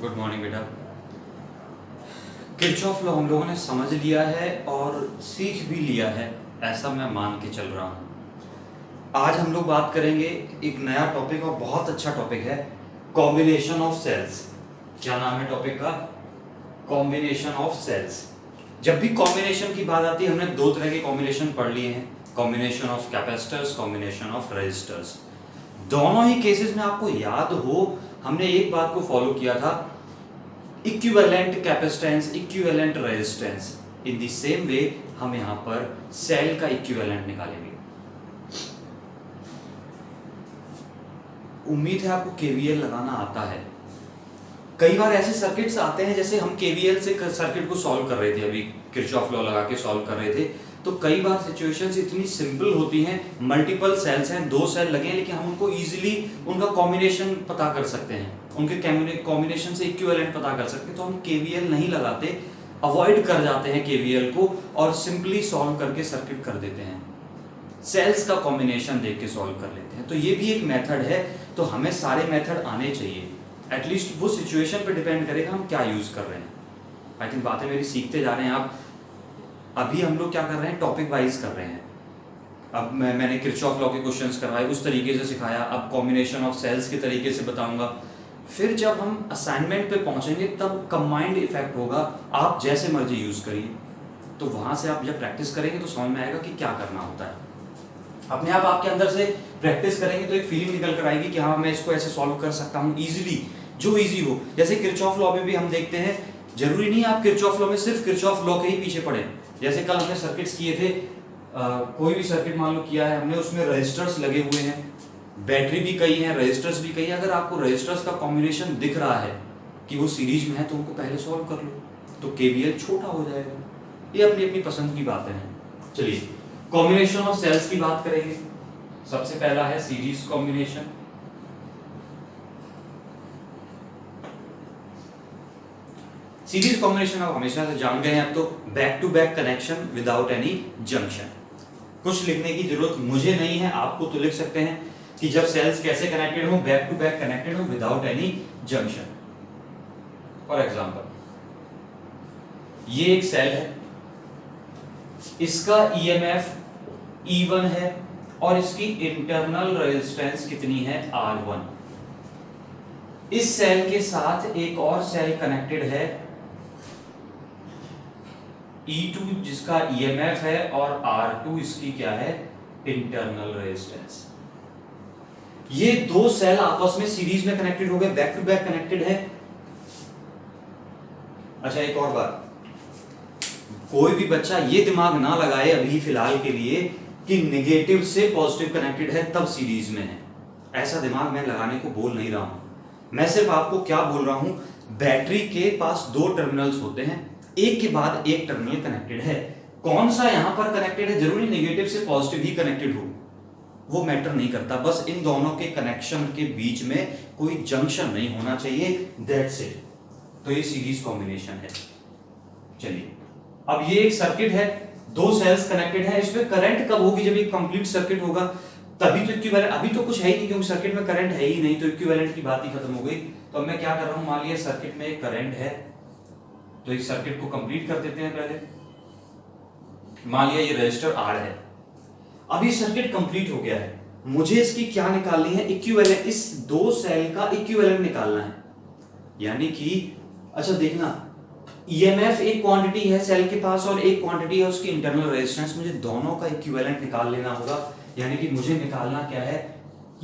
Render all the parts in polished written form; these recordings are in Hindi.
गुड मॉर्निंग बेटा। किरचॉफ लॉ हम लोगों ने समझ लिया है और सीख भी लिया है, ऐसा मैं मान के चल रहा हूँ। आज हम लोग बात करेंगे एक नया टॉपिक और बहुत अच्छा टॉपिक है, कॉम्बिनेशन ऑफ सेल्स। क्या नाम है टॉपिक का? Combination of cells. जब भी कॉम्बिनेशन की बात आती है, हमने दो तरह के कॉम्बिनेशन पढ़ लिए हैं, combination of capacitors, combination of resistors. दोनों ही केसेस में आपको याद हो, हमने एक बात को फॉलो किया था, equivalent capacitance, equivalent resistance. In the same way हम यहां पर सेल का इक्विवेलेंट निकालेंगे। उम्मीद है आपको केवीएल लगाना आता है। कई बार ऐसे सर्किट्स आते हैं, जैसे हम केवीएल से सर्किट को सॉल्व कर रहे थे, अभी किरचॉफ लॉ लगा के सॉल्व कर रहे थे, तो कई बार सिचुएशंस इतनी सिंपल होती हैं, मल्टीपल सेल्स हैं, दो सेल लगे हैं, लेकिन हम उनको इजीली उनका कॉम्बिनेशन पता कर सकते हैं, उनके कॉम्बिनेशन से इक्विवेलेंट पता कर सकते हैं, तो हम केवीएल नहीं लगाते, अवॉइड कर जाते हैं केवीएल को और सिंपली सॉल्व करके सर्किट कर देते हैं, सेल्स का कॉम्बिनेशन देख के सॉल्व कर लेते हैं। तो ये भी एक मेथड है, तो हमें सारे मेथड आने चाहिए, एटलीस्ट वो सिचुएशन पे डिपेंड करेगा हम क्या यूज कर रहे हैं। आई थिंक बातें मेरी सीखते जा रहे हैं आप। अभी हम लोग क्या कर रहे हैं, टॉपिक वाइज कर रहे हैं। अब मैंने किरचॉफ लॉ के क्वेश्चंस करवाए, उस तरीके से सिखाया, अब कॉम्बिनेशन ऑफ सेल्स के तरीके से बताऊंगा। फिर जब हम असाइनमेंट पे पहुंचेंगे तब कंबाइंड इफेक्ट होगा, आप जैसे मर्जी यूज करिए, तो वहां से आप जब प्रैक्टिस करेंगे तो समझ में आएगा कि क्या करना होता है। अपने आप आपके अंदर से प्रैक्टिस करेंगे तो एक फीलिंग निकल कर आएगी कि हाँ, मैं इसको ऐसे सॉल्व कर सकता हूँ इजीली, जो इजी हो। जैसे किरचॉफ लॉ में भी हम देखते हैं, जरूरी नहीं आप किरचॉफ लॉ में सिर्फ किरचॉफ लॉ के ही पीछे पड़े। जैसे कल हमने सर्किट्स किए थे, कोई भी सर्किट मान लो किया है हमने, उसमें रेजिस्टर्स लगे हुए हैं, बैटरी भी कई है, रेजिस्टर्स भी कई है। अगर आपको रेजिस्टर्स का कॉम्बिनेशन दिख रहा है कि वो सीरीज में है, तो उनको पहले सॉल्व कर लो, तो केवीएल छोटा हो जाएगा। ये अपनी अपनी पसंद की बातें हैं। चलिए कॉम्बिनेशन ऑफ सेल्स की बात करेंगे। सबसे पहला है सीरीज कॉम्बिनेशन। सीरीज कॉम्बिनेशन आप हमेशा से जान गए हैं, अब तो back to back connection without any junction. कुछ लिखने की जरूरत मुझे नहीं है, आपको तो लिख सकते हैं कि जब सेल्स कैसे कनेक्टेड हो, बैक टू बैक कनेक्टेड हो without any junction. For example ये एक सेल है, इसका ईएमएफ E1 है और इसकी इंटरनल रेजिस्टेंस कितनी है, R1। इस सेल के साथ एक और सेल कनेक्टेड है E2, जिसका ईएमएफ है, और R2 इसकी क्या है, इंटरनल रेजिस्टेंस। ये दो सेल आपस में सीरीज में कनेक्टेड हो गए, बैक टू बैक कनेक्टेड है। अच्छा एक और बात, कोई भी बच्चा ये दिमाग ना लगाए अभी फिलहाल के लिए कि नेगेटिव से पॉजिटिव कनेक्टेड है तब सीरीज में है। ऐसा दिमाग मैं लगाने को बोल नहीं रहा हूं। मैं सिर्फ आपको क्या बोल रहा हूं, बैटरी के पास दो टर्मिनल्स होते हैं, एक के बाद एक टर्मिनल कनेक्टेड है। कौन सा यहां पर कनेक्टेड है, जरूरी नेगेटिव से पॉजिटिव ही कनेक्टेड हो, वो मैटर नहीं करता। बस इन दोनों के कनेक्शन के बीच में कोई जंक्शन नहीं होना चाहिए, दैट्स इट। तो ये सीरीज कॉम्बिनेशन है। चलिए अब ये एक सर्किट है, दो सेल्स कनेक्टेड है, इसमें करंट कब होगी, जब ये कंप्लीट सर्किट होगा तभी तो इक्विवेलेंट। अभी तो कुछ है ही नहीं, क्योंकि सर्किट में करंट है ही नहीं, तो इक्विवेलेंट की बात ही खत्म हो गई। तो अब मैं क्या कर रहा हूं, मान लिया सर्किट में एक करंट है, तो इस सर्किट को कंप्लीट कर देते हैं पहले। मान लिया ये रेजिस्टर R है, अब ये सर्किट कंप्लीट हो गया है, मुझे इसकी क्या निकालनी है, इक्विवेलेंट। इस दो सेल का इक्विवेलेंट निकालना है, यानी कि अच्छा देखना, ईएमएफ एक क्वांटिटी है सेल के पास और एक क्वांटिटी है उसकी इंटरनल रेजिस्टेंस, मुझे दोनों का इक्विवेलेंट निकाल लेना होगा। यानी कि मुझे निकालना क्या है,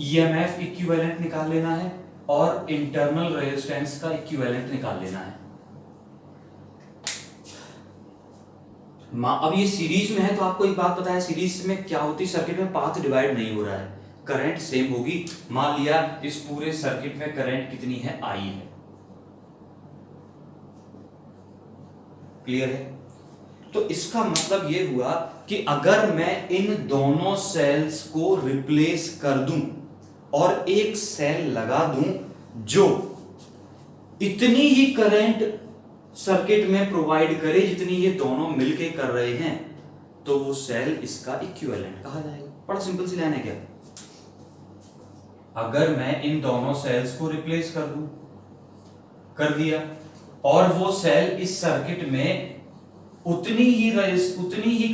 ईएमएफ इक्विवेलेंट निकाल लेना है और इंटरनल रेजिस्टेंस का इक्विवेलेंट निकाल लेना है। अब ये सीरीज में है, तो आपको एक बात पता है, सीरीज में क्या होती है, सर्किट में पाथ डिवाइड नहीं हो रहा है, करंट सेम होगी। मान लिया इस पूरे सर्किट में करंट कितनी है, I है। क्लियर है? तो इसका मतलब यह हुआ कि अगर मैं इन दोनों सेल्स को रिप्लेस कर दूं और एक सेल लगा दूं जो इतनी ही करंट सर्किट में प्रोवाइड करे जितनी ये दोनों मिलके कर रहे हैं, तो वो सेल इसका इक्विवेलेंट कहा जाएगा। बड़ा सिंपल सी लाइन है क्या। अगर मैं इन दोनों सेल्स को रिप्लेस कर दूं, कर दिया, और वो सेल इस सर्किट में उतनी ही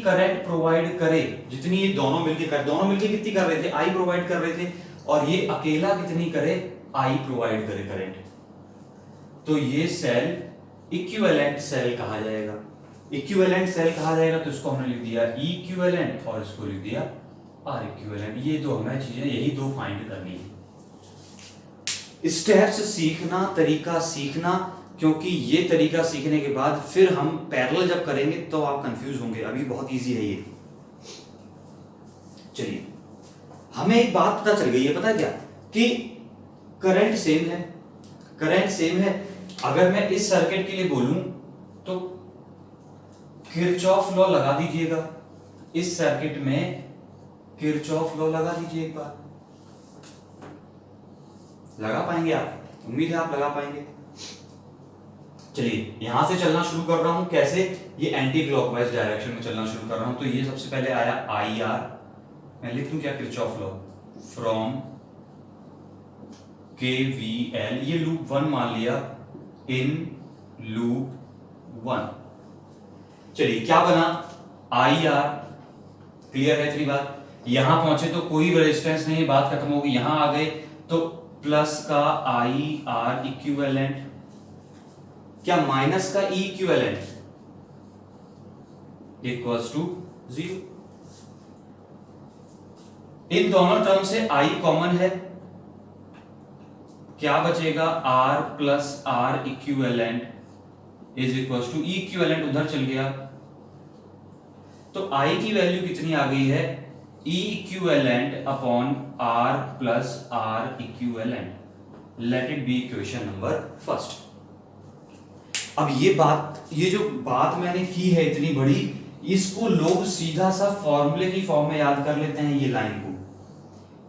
करंट प्रोवाइड करे जितनी ये दोनों मिलके कर, दोनों मिलके कितनी कर रहे थे, आई प्रोवाइड कर रहे थे, और ये अकेला कितनी करे, आई प्रोवाइड करे करंट। तो ये सेल इक्विवेलेंट सेल कहा जाएगा। इक्विवेलेंट सेल कहा जाएगा तो इसको हमने लिख दिया इक्विवेलेंट और इसको लिख दिया आर इक्विवेलेंट। ये दो हमें चीजें, यही दो फाइंड करनी है। स्टेप्स सीखना, तरीका सीखना, क्योंकि ये तरीका सीखने के बाद फिर हम पैरेलल जब करेंगे तो आप कंफ्यूज होंगे, अभी बहुत इजी है ये। चलिए, हमें एक बात पता चल गई है, पता है क्या, कि करंट सेम है, करंट सेम है। अगर मैं इस सर्किट के लिए बोलूं तो किरचॉफ लॉ लगा दीजिएगा, इस सर्किट में किरचॉफ लॉ लगा दीजिए एक बार। लगा पाएंगे आप? उम्मीद है आप लगा पाएंगे। चलिए, यहां से चलना शुरू कर रहा हूं। कैसे? ये एंटी क्लॉकवाइज डायरेक्शन में चलना शुरू कर रहा हूं। तो ये सबसे पहले आया आई आर, मैं लिख दूं क्या, किरचॉफ लॉ फ्रॉम KVL, ये लूप 1 मान लिया, इन लूप 1। चलिए, क्या बना, आई आर। क्लियर है इतनी बात? यहां पहुंचे तो कोई रेजिस्टेंस नहीं, बात खत्म होगी। यहां आ गए तो प्लस का आई आर इक्विवेलेंट, क्या माइनस का ई इक्विवेलेंट इक्वल्स टू 0। इन दोनों टर्म से आई कॉमन है, क्या बचेगा, R plus R equivalent is equals to E equivalent उधर चल गया, तो आई की वैल्यू कितनी आ गई है, E equivalent upon R plus R equivalent. Let it be equation number first. अब ये जो बात मैंने की है इतनी बड़ी, इसको लोग सीधा सा फॉर्मूले की फॉर्म में याद कर लेते हैं। ये लाइन को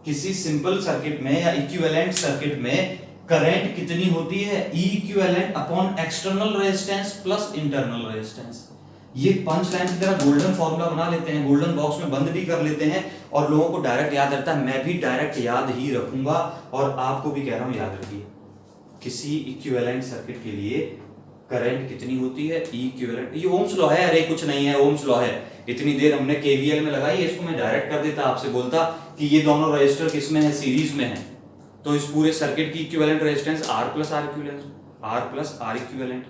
किसी सिंपल सर्किट में या इक्विवेलेंट सर्किट में करंट कितनी होती है, E equivalent upon external resistance plus internal resistance. ये पंच लाइन की तरह गोल्डन फॉर्मूला बना लेते हैं, गोल्डन बॉक्स में बंद भी कर लेते हैं, और लोगों को डायरेक्ट याद रहता है। मैं भी डायरेक्ट याद ही रखूंगा और आपको भी कह रहा हूं याद रखिए। किसी इक्विवेलेंट सर्किट के लिए करंट कितनी होती है, ई इक्विवेलेंट। ये ओम्स लॉ है, अरे कुछ नहीं है, ओम्स लॉ है। इतनी देर हमने केवीएल में लगाई, इसको मैं डायरेक्ट कर देता, आपसे बोलता कि ये दोनों रेजिस्टर किसमें है, सीरीज में है, तो इस पूरे सर्किट की equivalent resistance R plus R equivalent, R plus R equivalent,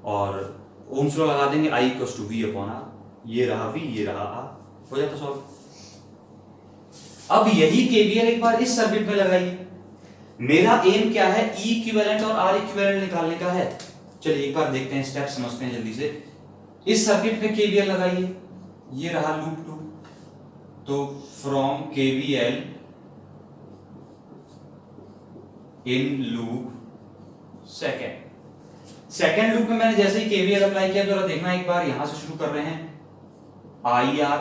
और ओम्स लॉ लगा देंगे, I equals to V upon R. ये रहा वी, ये रहा आर, हो जाता सॉल्व। अब यही केवीएल एक बार इस सर्किट में लगाइए। मेरा एम क्या है, ई इक्विवेलेंट और आर इक्विवेलेंट निकालने का है। चलिए एक बार देखते हैं, स्टेप समझते हैं जल्दी से। इस सर्किट में केवीएल लगाइए, ये रहा लूप 2, तो from KVL in loop second loop में मैंने जैसे ही केवीएल अप्लाई किया, जरा देखना एक बार, यहां से शुरू कर रहे हैं, आई आर,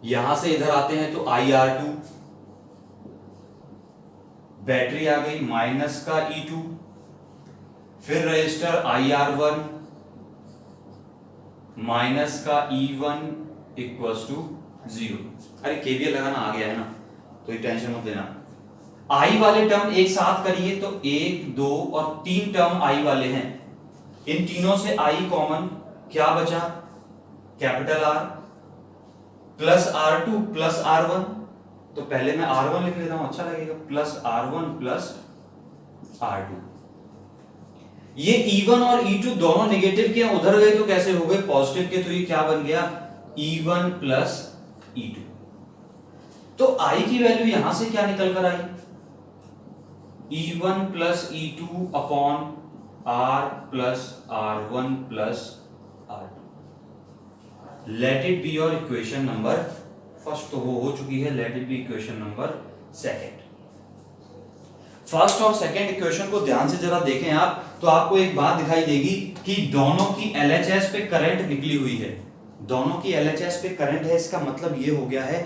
यहां से इधर आते हैं तो आई आर 2, बैटरी आ गई माइनस का E2, फिर रजिस्टर IR1 माइनस का E1 इक्वल्स टू 0। अरे केवीएल लगाना आ गया है ना, तो ये टेंशन मत लेना। आई वाले टर्म एक साथ करिए तो 1, 2 और 3 टर्म आई वाले हैं। इन तीनों से आई कॉमन, क्या बचा, capital R plus R2 plus R1। तो पहले मैं R1 लिख लेता हूं, अच्छा लगेगा, प्लस R1 प्लस R2। ये E1 और E2 दोनों नेगेटिव के उधर गए तो कैसे हो गए, पॉजिटिव के, तो ये क्या बन गया, E1 प्लस E2। तो I की वैल्यू यहां से क्या निकल कर आई, E1 plus E2 upon R plus R1 plus R2। Late it be your equation number first. तो वो हो चुकी है, late it be equation number second. First और सेकेंड इक्वेशन को ध्यान से जरा देखें आप, तो आपको एक बात दिखाई देगी कि दोनों की LHS पे करंट निकली हुई है, दोनों की LHS पे करंट है। इसका मतलब ये हो गया है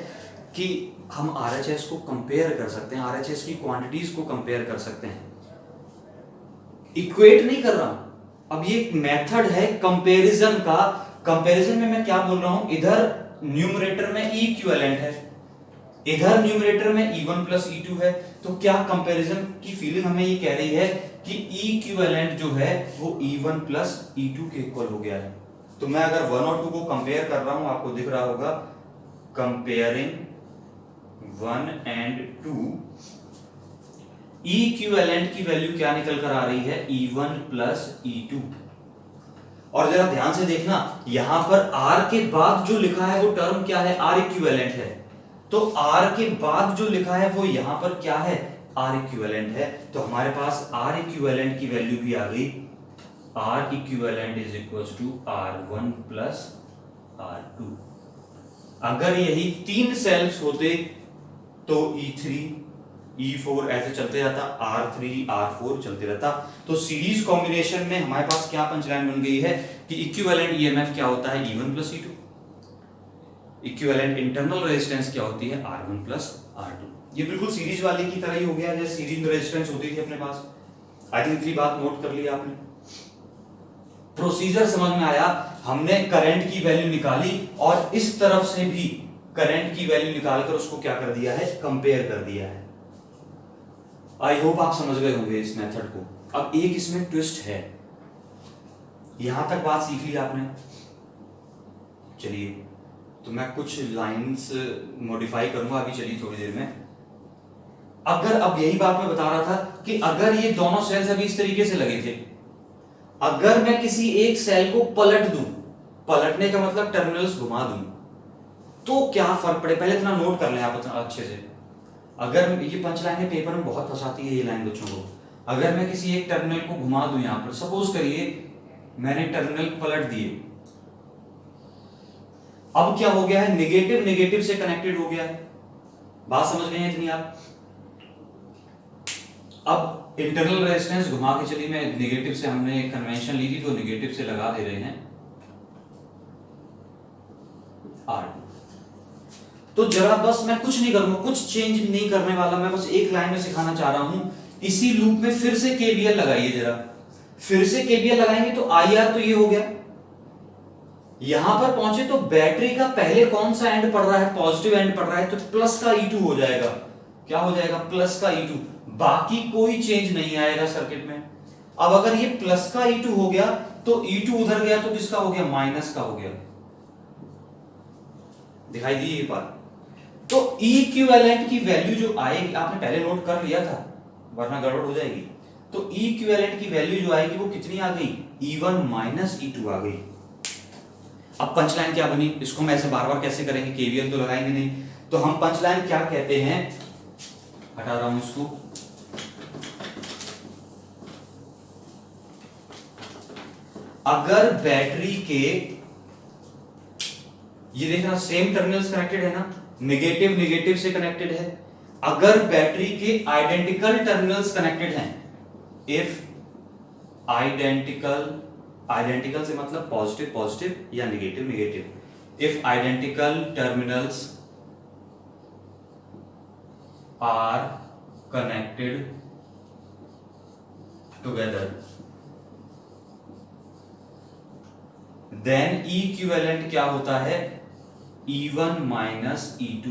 कि हम RHS को कंपेयर कर सकते हैं, RHS की क्वांटिटीज को कंपेयर कर सकते हैं। इक्वेट नहीं कर रहा हूं, अब ये एक मेथड है कंपैरिजन का। कंपैरिजन में मैं क्या बोल रहा हूं, इधर न्यूमरेटर में E इक्विवेलेंट है, इधर न्यूमरेटर में E1 प्लस E2 है, तो क्या कंपैरिजन की फीलिंग हमें ये कह रही है कि इक्विवेलेंट जो है वो E1 प्लस E2 के इक्वल हो गया है। तो मैं अगर 1 और 2 को कंपेयर कर रहा हूं, आपको दिख रहा होगा कंपेयरिंग 1 एंड 2, इक्विवेलेंट की वैल्यू क्या निकल कर आ रही है, E1 प्लस E2। और जरा ध्यान से देखना, यहां पर R के बाद जो लिखा है वो टर्म क्या है, R इक्विवेलेंट है। तो R के बाद जो लिखा है वो यहां पर क्या है, R इक्विवेलेंट है। तो हमारे पास R इक्विवेलेंट की वैल्यू भी आ गई, R equivalent is equal to R1 plus R2। अगर यही 3 सेल्स होते तो E3 E4 ऐसे चलते रहता, R3 R4 चलते रहता। तो सीरीज कॉम्बिनेशन में हमारे पास क्या पंचलाइन बन गई है कि इक्विवेलेंट ईएमएफ क्या होता है, E1 plus E2। Equivalent internal resistance क्या होती है, R1 प्लस R2। ये बिल्कुल सीरीज वाले की तरह ही हो गया जैसे सीरीज रेजिस्टेंस होती थी अपने पास। आई थिंक इतनी बात नोट कर लिया आपने। प्रोसीजर समझ में आया, हमने करंट की वैल्यू निकाली और इस तरफ से भी करंट की वैल्यू निकालकर उसको क्या कर दिया है, कंपेयर कर दिया है। आई होप आप समझ गए होंगे इस मेथड को। अब एक इसमें ट्विस्ट है, यहां तक बात सीख ली आपने। चलिए तो मैं कुछ लाइंस मॉडिफाई करूंगा अभी, चलिए थोड़ी देर में। अगर अब यही बात मैं बता रहा था कि अगर ये दोनों सेल्स अभी इस तरीके से लगे थे, अगर मैं किसी एक सेल को पलट दूं, पलटने का मतलब टर्मिनल्स घुमा दूं, तो क्या फर्क पड़े, पहले इतना नोट कर लें आप अच्छे से। अगर ये पंच लाइनें पेपर में बहुत फंसाती है ये लाइन बच्चों को। अगर मैं किसी एक टर्मिनल को घुमा दूं, यहां पर सपोज करिए मैंने टर्मिनल पलट दिए, अब क्या हो गया है, नेगेटिव नेगेटिव से कनेक्टेड हो गया है। बात समझ गए हैं इतनी आप। अब इंटरनल रेजिस्टेंस घुमा के चलिए, मैं नेगेटिव से, हमने कन्वेंशन ली थी तो नेगेटिव से लगा दे रहे हैं R2। तो जरा बस मैं कुछ नहीं करूंगा, कुछ चेंज नहीं करने वाला, मैं बस एक लाइन में सिखाना चाह रहा हूं। इसी लूप में फिर से केवीएल लगाइए, जरा फिर से केवीएल लगाएंगे तो IR तो ये हो गया। यहां पर पहुंचे तो बैटरी का पहले कौन सा एंड पड़ रहा है, पॉजिटिव एंड पड़ रहा है, तो प्लस का E2 हो जाएगा। क्या हो जाएगा, प्लस का E2। बाकी कोई चेंज नहीं आएगा सर्किट में। अब अगर ये प्लस का E2 हो गया तो E2 उधर गया तो किसका हो गया, माइनस का हो गया। दिखाई दी ये बात। तो इक्विवेलेंट की वैल्यू जो आएगी, आपने पहले नोट कर लिया था वरना गड़बड़ हो जाएगी। तो इक्विवेलेंट की वैल्यू जो आएगी वो कितनी आ गई, E1 माइनस E2 आ गई। अब पंचलाइन क्या बनी, इसको मैं ऐसे बार बार कैसे करेंगे, केवीएल तो लगाएंगे नहीं। तो हम पंचलाइन क्या कहते हैं, हटा रहा हूं इसको। अगर बैटरी के, ये देखना सेम टर्मिनल्स कनेक्टेड है ना, नेगेटिव नेगेटिव से कनेक्टेड है। अगर बैटरी के आइडेंटिकल टर्मिनल्स कनेक्टेड हैं, इफ आइडेंटिकल, आइडेंटिकल से मतलब पॉजिटिव पॉजिटिव या negative negative, if identical terminals are connected together, then equivalent क्या होता है, E1 माइनस E2।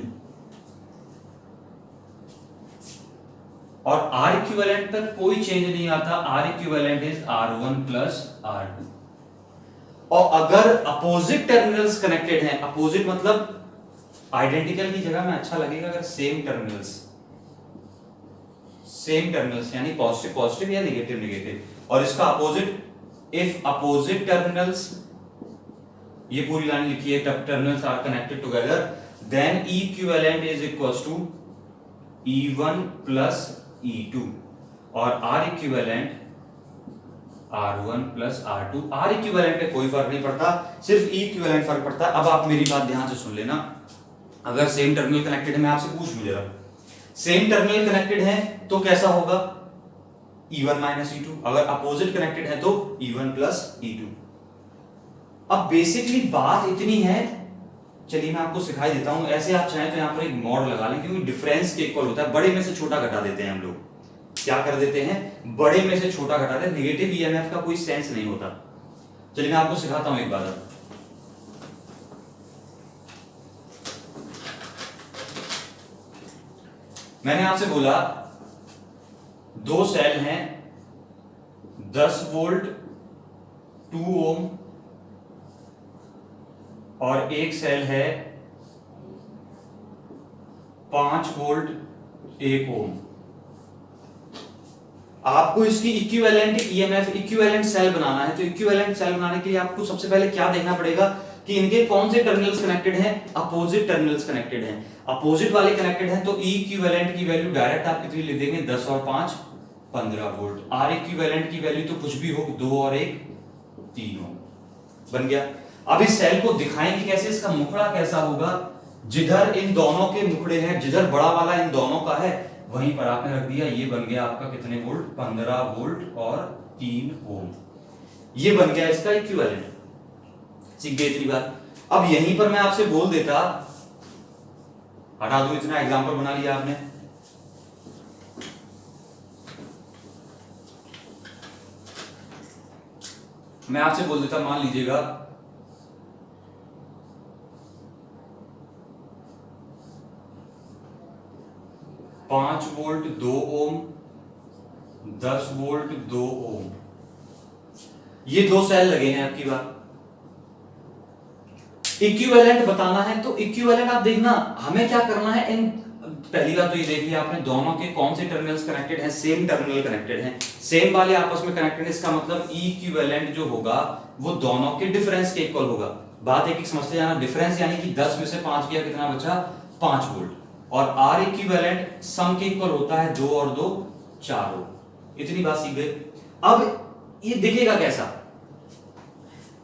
और R इक्विवेलेंट पर कोई चेंज नहीं आता, R equivalent is R1 plus R2। और अगर अपोजिट टर्मिनल्स कनेक्टेड हैं, अपोजिट मतलब आइडेंटिकल की जगह में अच्छा लगेगा अगर सेम टर्मिनल्स, सेम टर्मिनल्स यानी पॉजिटिव पॉजिटिव या नेगेटिव नेगेटिव, और इसका अपोजिट, इफ अपोजिट टर्मिनल्स, ये पूरी लाइन लिखी है, terminals are connected together, then equivalent is equals to E1 plus E2 और R equivalent R1 plus R2। R equivalent पे कोई फर्क नहीं पड़ता, सिर्फ E इक्विवेलेंट फर्क पड़ता है। अब आप मेरी बात ध्यान से सुन लेना, अगर सेम टर्मिनल कनेक्टेड है, मैं आपसे पूछ लूं जरा, सेम टर्मिनल कनेक्टेड है तो कैसा होगा, E1 माइनस E2। अगर अपोजिट कनेक्टेड है तो E1 प्लस E2। अब बेसिकली बात इतनी है, चलिए मैं आपको सिखाई देता हूं। ऐसे आप चाहें तो यहां पर एक मॉड लगा लें, क्योंकि डिफरेंस के इक्वल होता है, बड़े में से छोटा घटा देते हैं हम लोग। क्या कर देते हैं, बड़े में से छोटा घटा देते हैं, नेगेटिव ईएमएफ का कोई सेंस नहीं होता। चलिए मैं आपको सिखाता हूं एक बार। मैंने आपसे बोला दो सेल हैं 10 वोल्ट 2 ओम और एक सेल है 5 वोल्ट 1 ओम। आपको इसकी इक्विवेलेंट ईएमएफ इक्विवेलेंट सेल बनाना है। तो इक्विवेलेंट सेल बनाने के लिए आपको सबसे पहले क्या देखना पड़ेगा कि इनके कौन से टर्मिनल्स कनेक्टेड हैं, अपोजिट टर्मिनल्स कनेक्टेड हैं। अपोजिट वाले कनेक्टेड हैं तो ई इक्विवेलेंट की वैल्यू डायरेक्ट आप कितनी लिख देंगे, 10 और 5 15 वोल्ट। आर इक्विवेलेंट की वैल्यू तो कुछ भी हो, 2 और 1 3 हो, बन गया। अब इस सेल को दिखाएंगे कैसे, इसका मुखड़ा कैसा होगा, जिधर इन दोनों के मुखड़े हैं, जिधर बड़ा वाला इन दोनों का है वहीं पर आपने रख दिया। ये बन गया आपका कितने वोल्ट, 15 वोल्ट और 3 ओम। ये बन गया इसका इक्विवेलेंट। सीख गए इतनी बात। अब यहीं पर मैं आपसे बोल देता, हटा दो, इतना एग्जांपल बना लिया आपने। मैं आपसे बोल देता, मान लीजिएगा 5 वोल्ट 2 ओम 10 वोल्ट 2 ओम, ये दो सेल लगे हैं। आपकी बात इक्विवेलेंट बताना है तो इक्विवेलेंट आप देखना हमें क्या करना है। इन पहली बात तो ये देख लिया आपने, दोनों के कौन से टर्मिनल्स कनेक्टेड हैं, सेम टर्मिनल कनेक्टेड हैं, सेम वाले आपस में कनेक्टेड। इसका मतलब ई इक्विवेलेंट जो होगा वो दोनों के डिफरेंस के इक्वल होगा। बात एक समझते जाना, डिफरेंस यानी कि 10 में से 5 गया, कितना बचा, 5 वोल्ट। और आर इक्विवेलेंट सम के इक्वल होता है, 2 और 2 4 हो। इतनी बात सीख गए। अब ये दिखेगा कैसा,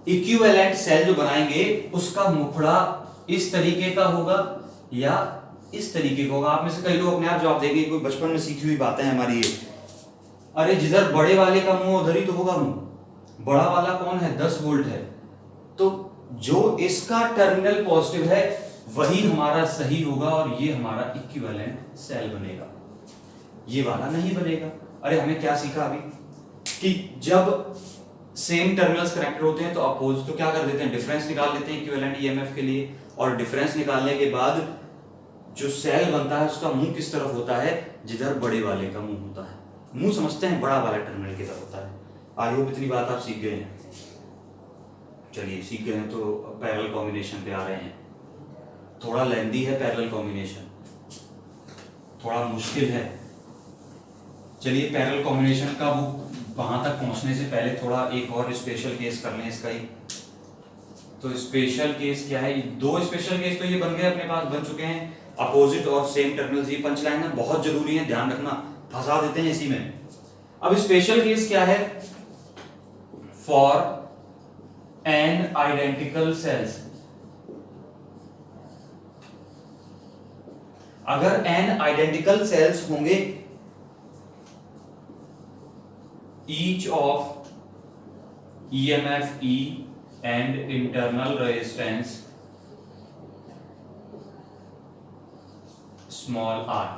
इक्विवेलेंट सेल जो बनाएंगे उसका मुखड़ा इस तरीके का होगा या इस तरीके का होगा। आप में से कई लोग अपने आप जवाब देंगे, कोई बचपन में सीखी हुई बातें हैं हमारी ये, अरे जिधर बड़े वाले का मुंह उधर ही तो होगा मुंह। बड़ा वाला कौन है, 10 वोल्ट है, तो जो इसका टर्मिनल पॉजिटिव है वही हमारा सही होगा और ये हमारा इक्विवेलेंट सेल बनेगा, ये वाला नहीं बनेगा। अरे हमें क्या सीखा अभी कि जब सेम टर्मिनल्स कनेक्टेड होते हैं तो अपोज तो क्या कर देते हैं, डिफरेंस निकाल लेते हैं इक्विवेलेंट ईएमएफ के लिए। और डिफरेंस निकालने के बाद जो सेल बनता है उसका मुंह किस तरफ होता है, जिधर बड़े वाले का मुंह होता है। मुंह समझते हैं, बड़ा वाला टर्मिनल की तरफ होता है। आई होप इतनी बात आप सीख गए हैं। चलिए सीख गए हैं तो पैरेलल कॉम्बिनेशन पे आ रहे हैं। थोड़ा लेंदी है पैरेलल कॉम्बिनेशन, थोड़ा मुश्किल है। चलिए पैरेलल कॉम्बिनेशन का वो वहां तक पहुंचने से पहले थोड़ा एक और स्पेशल केस कर लें इसका ही। तो स्पेशल केस क्या है, दो स्पेशल केस तो ये बन गए अपने पास, बन चुके हैं, अपोजिट और सेम टर्मिनल्स। ये पंच लाइन है, बहुत जरूरी है, ध्यान रखना, फंसा देते हैं इसी में। अब स्पेशल केस क्या है, फॉर एन आइडेंटिकल सेल्स। अगर एन आइडेंटिकल सेल्स होंगे, each of EMF E and internal resistance small r,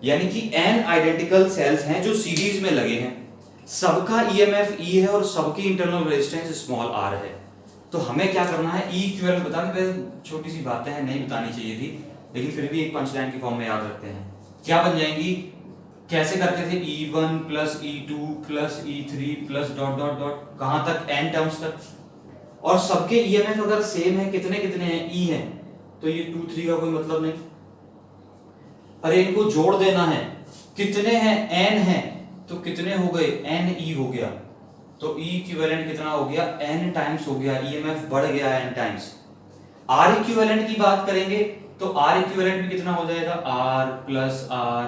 यानी कि n आइडेंटिकल सेल्स हैं जो सीरीज में लगे हैं, सबका EMF E है और सबकी इंटरनल रेजिस्टेंस स्मॉल r है। तो हमें क्या करना है, ई इक्विवेलेंट बताने पे छोटी सी बातें हैं, नहीं बतानी चाहिए थी, लेकिन फिर भी एक पंचलाइन की फॉर्म में याद रखते हैं। क्या बन जाएंगी, कैसे करते थे, E1 plus E2 plus E3 plus dot dot dot, कहां तक, n टर्म्स तक। और सबके ईएमएफ अगर सेम है, कितने कितने हैं, E हैं, तो ये 2 3 का कोई मतलब नहीं। अरे इनको जोड़ देना है, कितने हैं, n है, तो कितने हो गए, n E हो गया, तो E इक्विवेलेंट कितना हो गया, n टाइम्स हो गया, ईएमएफ बढ़ गया n टाइम्स। R इक्विवेलेंट की बात करेंगे तो R इक्विवेलेंट भी कितना हो जाएगा, R प्लस R,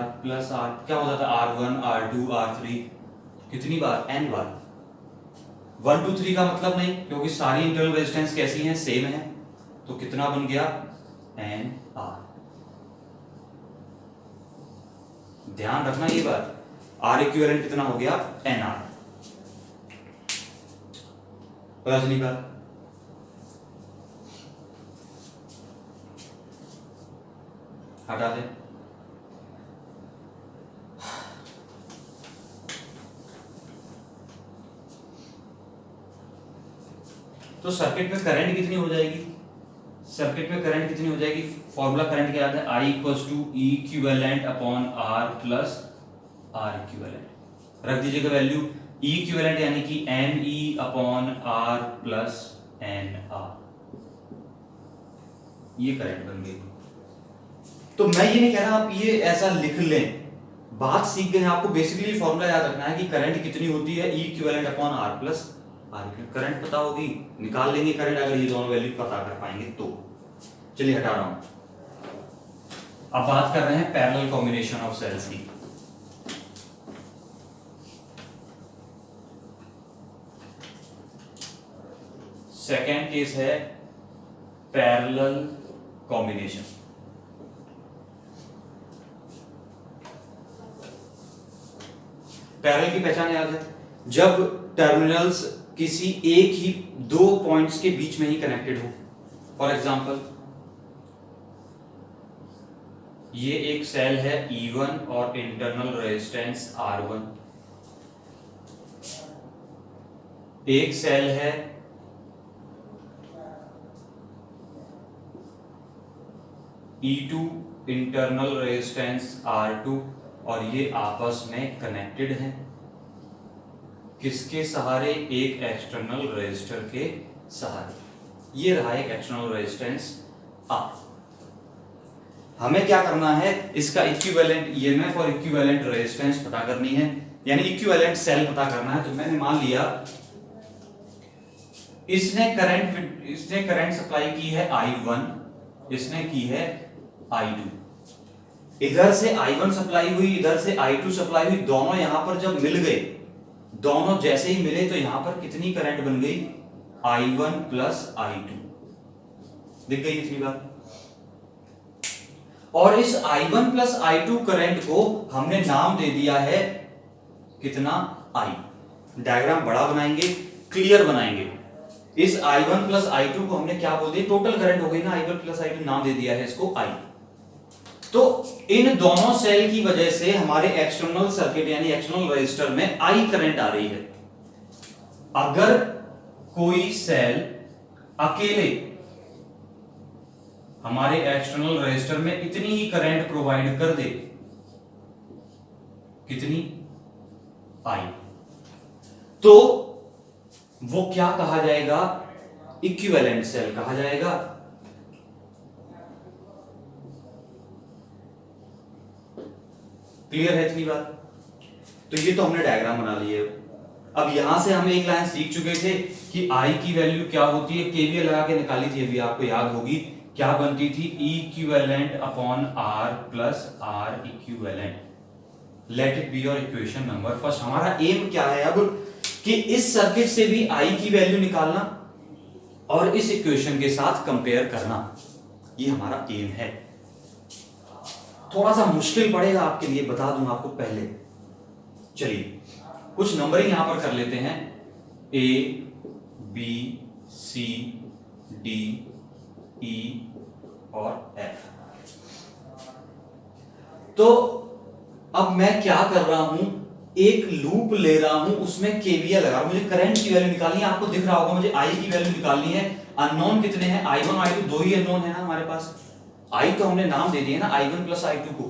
क्या हो जाता है, R1 R2 R3, कितनी बार, n बार। 1 2 3 का मतलब नहीं, क्योंकि सारी इंटरनल रेजिस्टेंस कैसी हैं, सेम है, तो कितना बन गया, NR। ध्यान रखना ये बात, R इक्विवेलेंट कितना हो गया, NR। पता चली बात। हटा दें। तो सर्किट में करंट कितनी हो जाएगी, सर्किट में करंट कितनी हो जाएगी, फॉर्मूला करंट क्या आता है, I equals to E equivalent upon R plus R equivalent. रख दीजिएगा वैल्यू, ई इक्विवेलेंट यानी कि N E upon R plus N R, ये करंट बन गई। तो मैं ये नहीं कह रहा आप ये ऐसा लिख लें, बात सीख गए हैं, आपको बेसिकली फॉर्मूला याद रखना है कि करंट कितनी होती है, E equivalent upon R plus R. Current पता होगी, निकाल लेंगे करंट अगर ये दोनों वैल्यू पता कर पाएंगे तो। चलिए हटा रहा हूं, अब बात कर रहे हैं पैरेलल कॉम्बिनेशन ऑफ सेल्स की। सेकेंड केस है पैरेलल कॉम्बिनेशन। पैरेलल की पहचान याद है, जब टर्मिनल्स किसी एक ही दो पॉइंट्स के बीच में ही कनेक्टेड हो। फॉर एग्जांपल ये एक सेल है E1 और इंटरनल रेजिस्टेंस R1, एक सेल है E2 इंटरनल रेजिस्टेंस R2 और ये आपस में कनेक्टेड हैं किसके सहारे, एक एक्सटर्नल रेजिस्टर के सहारे। ये रहा एक एक्सटर्नल रेजिस्टेंस R। हमें क्या करना है, इसका इक्विवेलेंट ईएमएफ और इक्विवेलेंट रेजिस्टेंस पता करनी है, यानी इक्विवेलेंट सेल पता करना है। तो मैंने मान लिया इसने करंट सप्लाई की है I1, इसने की है I2। इधर से I1 सप्लाई हुई, इधर से I2 सप्लाई हुई, दोनों यहां पर जब मिल गए, दोनों जैसे ही मिले तो यहां पर कितनी करंट बन गई, I1 प्लस I2। दिख गई इतनी बात। और इस I1 प्लस I2 करंट को हमने नाम दे दिया है कितना, I। डायग्राम बड़ा बनाएंगे, क्लियर बनाएंगे। इस I1 प्लस I2 को हमने क्या बोल दिया, टोटल करंट हो गई ना, I1 प्लस I2 नाम दे दिया है इसको I। तो इन दोनों सेल की वजह से हमारे एक्सटर्नल सर्किट यानी एक्सटर्नल रेजिस्टर में I करंट आ रही है। अगर कोई सेल अकेले हमारे एक्सटर्नल रेजिस्टर में इतनी ही करंट प्रोवाइड कर दे, कितनी, I, तो वो क्या कहा जाएगा, इक्विवेलेंट सेल कहा जाएगा। क्लियर है इतनी बात। तो ये तो हमने डायग्राम बना लिए। अब यहां से हम एक लाइन सीख चुके थे कि I की वैल्यू क्या होती है, केवीएल लगा के निकाली थी, अभी आपको याद होगी क्या बनती थी, E equivalent upon R plus R equivalent. Let it be your equation number first. हमारा एम क्या है अब, कि इस सर्किट से भी I की वैल्यू निकालना और इस इक्वेशन के साथ कंपेयर करना, ये हमारा एम है। थोड़ा सा मुश्किल पड़ेगा आपके लिए, बता दूं आपको पहले। चलिए कुछ नंबरिंग यहां पर कर लेते हैं, A B C D E और F। तो अब मैं क्या कर रहा हूं, एक लूप ले रहा हूं, उसमें केवीएल लगा, मुझे करंट की वैल्यू निकालनी है। आपको दिख रहा होगा मुझे I की वैल्यू निकालनी है। अननोन कितने हैं, I1 और I2, दो ही अननोन है ना हमारे पास। I तो हमने नाम दे दिया ना I1 प्लस I2 को,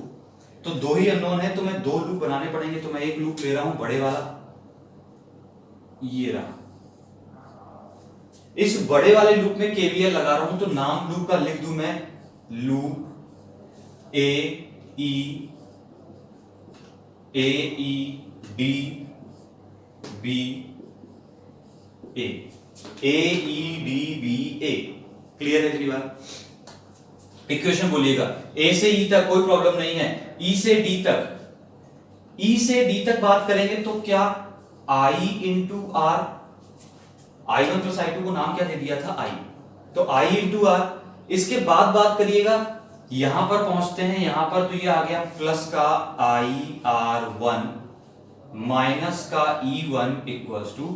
तो दो ही अननोन है, तो मैं दो लूप बनाने पड़ेंगे। तो मैं एक लूप ले रहा हूं बड़े वाला, ये रहा। इस बड़े वाले लूप में केवीएल लगा रहा हूं, तो नाम लूप का लिख दूं मैं, loop A E D B A, clear है इतनी बात। इक्वेशन बोलिएगा, ए से ई तक कोई प्रॉब्लम नहीं है, ई से डी तक, ई से डी तक बात करेंगे तो क्या, आई into are, I1 plus I2 को नाम क्या दे दिया था, I, तो I इंटू आर। इसके बाद बात करिएगा, यहां पर पहुंचते हैं, यहां पर तो ये आ गया प्लस का IR1 माइनस का E1 इक्वल्स टू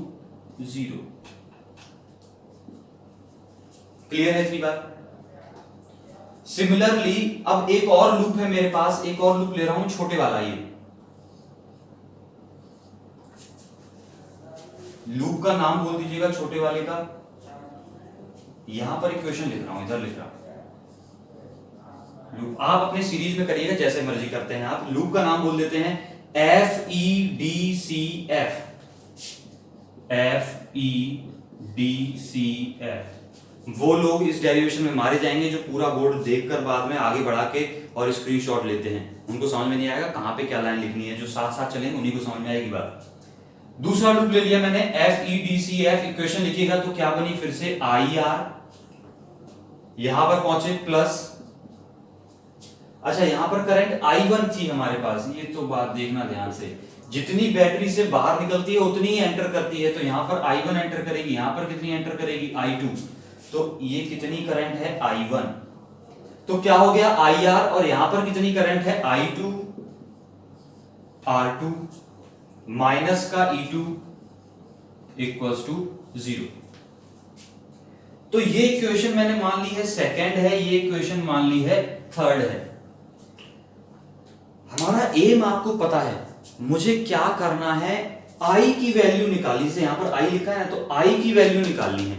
0। क्लियर है इतनी बात। सिमिलरली अब एक और लूप है मेरे पास, एक और लूप ले रहा हूं छोटे वाला। ये लूप का नाम बोल दीजिएगा छोटे वाले का। यहां पर इक्वेशन लिख रहा हूं, इधर लिख रहा हूं, लूप आप अपने सीरीज में करिएगा जैसे मर्जी करते हैं आप। लूप का नाम बोल देते हैं FEDCF, FEDCF। वो लोग इस डेरिवेशन में मारे जाएंगे जो पूरा बोर्ड देखकर बाद में आगे बढ़ा के और स्क्रीनशॉट लेते हैं। उनको समझ में नहीं आएगा कहां पे क्या लाइन लिखनी है, जो साथ साथ चलेंगे उन्हीं को समझ में आएगी बात। दूसरा लूप ले लिया मैंने FEDCF, इक्वेशन लिखिएगा तो क्या बनी फिर से IR, यहां पर पहुंचे प्लस, अच्छा यहां पर करंट I1 थी हमारे पास, ये तो बात देखना ध्यान से, जितनी बैटरी से बाहर निकलती है उतनी ही एंटर करती है, तो यहां पर I1 एंटर करेगी, यहां पर कितनी एंटर करेगी I2, तो ये कितनी करंट है I1, तो क्या हो गया IR, और यहां पर कितनी करंट है I2 R2 माइनस का E2 इक्वल्स टू 0। तो ये इक्वेशन मैंने मान ली है सेकंड है, ये इक्वेशन मान ली है थर्ड है। हमारा एम आपको पता है, मुझे क्या करना है, I की वैल्यू निकाली, से यहां पर I लिखा है ना, तो I की वैल्यू निकालनी है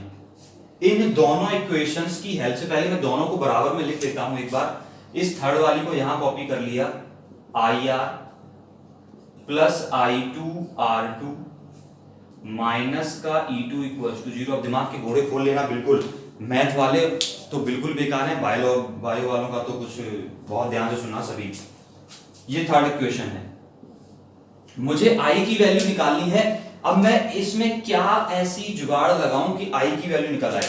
इन दोनों इक्वेशंस की हेल्प से। पहले मैं दोनों को बराबर में लिख लेता हूं एक बार, इस थर्ड वाली को यहां कॉपी कर लिया, IR plus I2 R2 minus का E2 इक्वल्स टू 0। अब दिमाग के घोड़े खोल लेना, बिल्कुल मैथ वाले तो बिल्कुल बेकार है, बायो वालों का तो कुछ बहुत ध्यान से सुनना सभी। ये थर्ड इक्वेशन है, मुझे I की वैल्यू निकालनी है। अब मैं इसमें क्या ऐसी जुगाड़ लगाऊं कि I की वैल्यू निकल आए।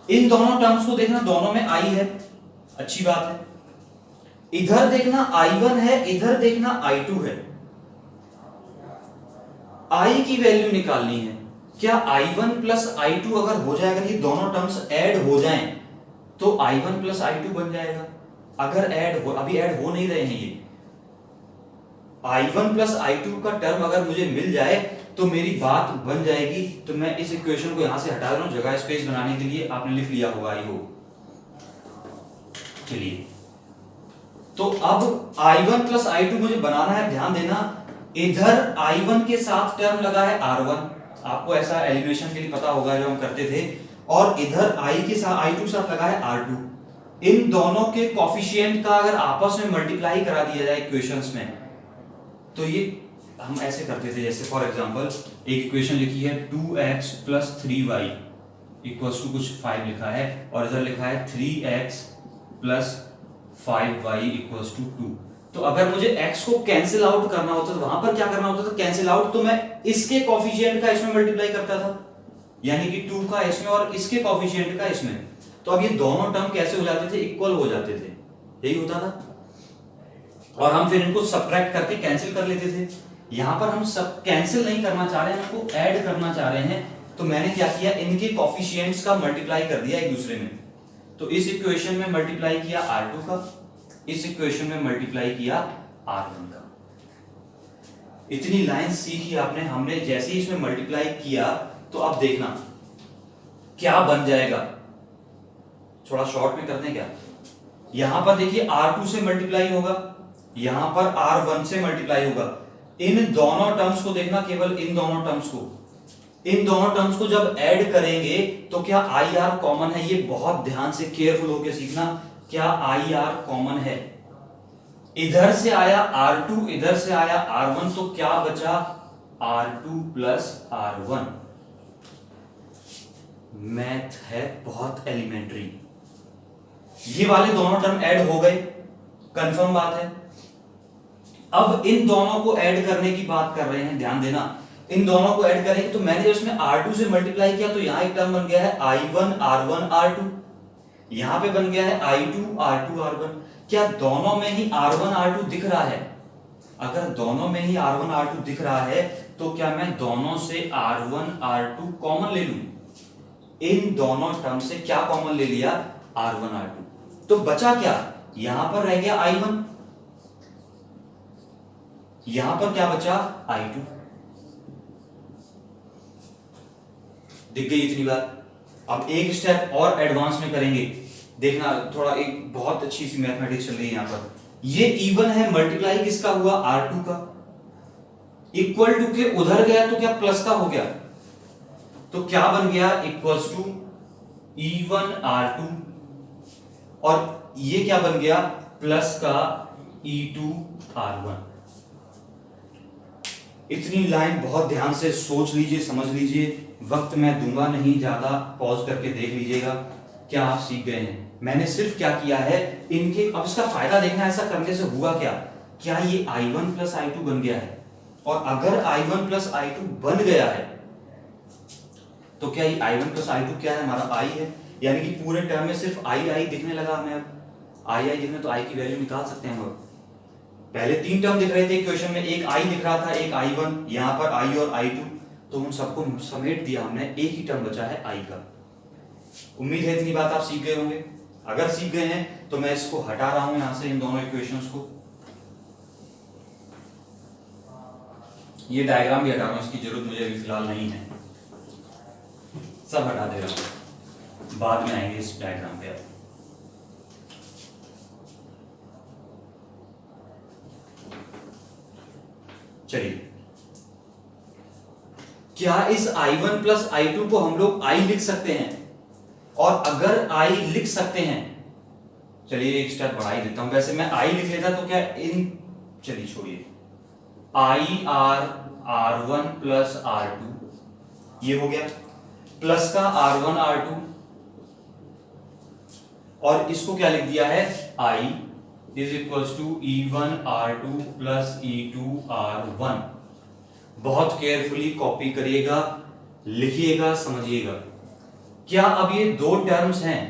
इन दोनों टर्म्स को देखना, दोनों में I है, अच्छी बात है। इधर देखना I1 है, इधर देखना I2 है। I की वैल्यू निकालनी है, क्या I1 प्लस I2 अगर हो जाएगा, ये दोनों टर्म्स ऐड हो जाएं तो I1 प्लस I2 बन जाएगा। अगर ऐड हो, अभी ऐड हो नहीं रहे हैं ये, I1 प्लस I2 का टर्म अगर मुझे मिल जाए तो मेरी बात बन जाएगी। तो मैं इस इक्वेशन को यहां से हटा रहा हूं जगह स्पेस बनाने के लिए, आपने लिख लिया होगा आई हो। चलिए, तो अब I1 प्लस I2 मुझे बनाना है, ध्यान देना, इधर I1 के साथ टर्म लगा है R1, आपको ऐसा एलिमिनेशन के लिए पता होगा जो हम करते थे, और इधर I2 के साथ लगा है R2। इन दोनों के कोफिशिएंट का अगर आपस में मल्टीप्लाई करा दिया जाए इक्वेशंस में, तो ये हम ऐसे करते थे, जैसे फॉर एग्जांपल एक इक्वेशन लिखी है 2x plus 3y equals to कुछ 5 लिखा है, और इधर लिखा है 3x plus 5y equals to 2। तो अगर मुझे x को कैंसिल आउट करना होता तो वहां पर क्या करना होता था, कैंसिल आउट, तो मैं इसके कोफिशिएंट का इसमें मल्टीप्लाई करता था, यानी कि 2 का इसमें और इसके कोफिशिएंट का इसमें। तो अब ये दोनों टर्म कैसे हो जाते थे, इक्वल हो जाते थे, यही होता था, और हम फिर इनको सब्ट्रैक्ट करके कैंसिल कर लेते थे। यहां पर हम सब कैंसिल नहीं करना चाह रहे हैं, इनको ऐड करना चाह रहे हैं, तो मैंने क्या किया, इनके कोफिशिएंट्स का मल्टीप्लाई कर दिया एक दूसरे में। तो इस इक्वेशन में मल्टीप्लाई किया R2 का, इस इक्वेशन में मल्टीप्लाई किया R1 का। इतनी लाइन सीखी आपने, हमने जैसे ही इसमें मल्टीप्लाई किया तो अब देखना क्या बन जाएगा, थोड़ा शॉर्ट में करते हैं क्या। यहां पर देखिए R2 से मल्टीप्लाई होगा, यहां पर R1 से मल्टीप्लाई होगा। इन दोनों टर्म्स को देखना, केवल इन दोनों टर्म्स को, इन दोनों टर्म्स को जब ऐड करेंगे तो क्या IR कॉमन है, ये बहुत ध्यान से केयरफुल होकर सीखना, क्या IR कॉमन है। इधर से आया R2, इधर से आया R1, तो क्या बचा R2 प्लस R1। मैथ है बहुत एलिमेंट्री, ये वाले दोनों टर्म ऐड हो गए, कंफर्म बात है। अब इन दोनों को ऐड करने की बात कर रहे हैं, ध्यान देना, इन दोनों को ऐड करेंगे तो मैंने जब इसमें R2 से मल्टीप्लाई किया तो यहां एक टर्म बन गया है I1 R1 R2, यहां पे बन गया है I2 R2 R1। क्या दोनों में ही R1 R2 दिख रहा है? अगर दोनों में ही R1 R2 दिख रहा है तो क्या मैं दोनों से R1 R2 कॉमन ले लूं? इन दोनों टर्म से क्या कॉमन ले लिया, R1 R2, तो बचा क्या, यहां पर रह गया I1, यहां पर क्या बचा I2। दिख गई इतनी बात। अब एक स्टेप और एडवांस में करेंगे, देखना, थोड़ा एक बहुत अच्छी सी मैथमेटिक्स चल रही है यहां पर। ये इवन है, मल्टीप्लाई किसका हुआ, R2 का, इक्वल टू के उधर गया तो क्या प्लस का हो गया, तो क्या बन गया, इक्वल्स टू E1 R2, और ये क्या बन गया, प्लस का E2R1। इतनी लाइन बहुत ध्यान से सोच लीजिए, समझ लीजिए, वक्त मैं दूंगा नहीं ज्यादा, पॉज करके देख लीजिएगा। क्या आप सीख गए हैं? मैंने सिर्फ क्या किया है, इनके अब इसका फायदा देखना, ऐसा करने से हुआ क्या, क्या ये I1 प्लस I2 बन गया है, और अगर I1 प्लस I2 बन गया है तो क्या ये I1 प्लस I2 क्या है, हमारा I है, यानी कि पूरे टर्म में सिर्फ I दिखने लगा हमें। अब I दिखने तो I की वैल्यू निकाल सकते हैं हम। अब पहले 3 टर्म दिख रहे थे इक्वेशन में, एक I दिख रहा था, एक I1, यहाँ पर I और I2, तो उन सबको समेट दिया हमने, एक ही टर्म बचा है I का। उम्मीद है इतनी बात आप सीख गए होंगे। अगर सीख गए हैं तो मैं इसको हटा रहा हूं यहां से, इन दोनों इक्वेशंस को। ये डायग्राम भी हटा रहा हूं, इसकी जरूरत मुझे अभी फिलहाल नहीं है, सब हटा दे रहा हूं, बाद में आएंगे इस डायग्राम पे। चलिए, क्या इस I1 प्लस I2 को हम लोग I लिख सकते हैं? और अगर I लिख सकते हैं, चलिए एक स्टेप बढ़ा ही देता हूं, वैसे मैं I लिख लेता तो क्या इन, चलिए छोड़िए, R1 प्लस R2 ये हो गया, प्लस का R1 R2, और इसको क्या लिख दिया है, I is equals to E1 R2 plus E2 R1। बहुत केयरफुली कॉपी करिएगा, लिखिएगा, समझिएगा। क्या अब ये दो टर्म्स हैं,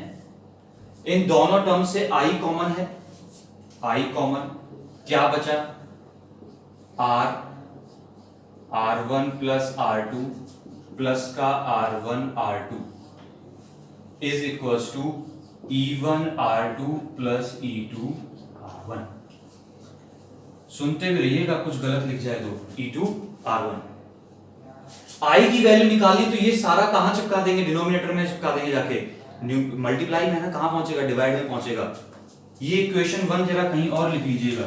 इन दोनों टर्म से I कॉमन है, I कॉमन, क्या बचा, R1 प्लस R2 प्लस का R1 R2 is equals to E1 R2 plus E2 R1। सुनते भी रहिएगा, कुछ गलत लिख जाए तो E2 R1। I की वैल्यू निकाली तो ये सारा कहां चिपका देंगे, डिनोमिनेटर में चिपका देंगे जाके, मल्टीप्लाई में ना, कहां पहुंचेगा, डिवाइड में पहुंचेगा। ये इक्वेशन 1 जरा कहीं और लिख लीजिएगा,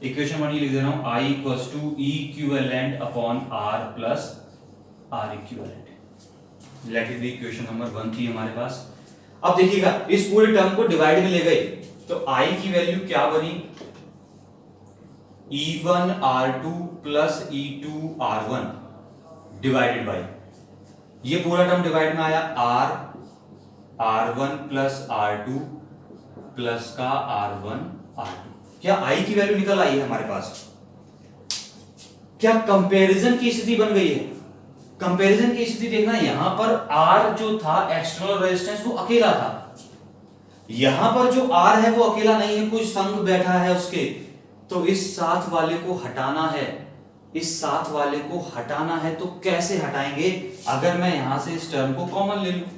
इक्वेशन 1 ही लिख दे रहा हूं, I equals to equivalent upon R plus R equivalent. Let it be equation number 1 थी हमारे पास। अब देखिएगा, इस पूरे टर्म को डिवाइड में ले गए तो I की वैल्यू क्या बनी, E1 R2 plus E2 R1 divided by, ये पूरा टर्म डिवाइड में आया, R1 प्लस R2 प्लस का R1 R2। क्या I की वैल्यू निकल आई है हमारे पास? क्या कंपैरिजन की स्थिति बन गई है? कंपैरिजन की स्थिति देखना, यहां पर R जो था एक्सटर्नल रेजिस्टेंस वो अकेला था, यहां पर जो R है वो अकेला नहीं है, कोई संग बैठा है उसके, तो इस साथ वाले को हटाना है, इस साथ वाले को हटाना है। तो कैसे हटाएंगे, अगर मैं यहां से इस टर्म को कॉमन ले लूं,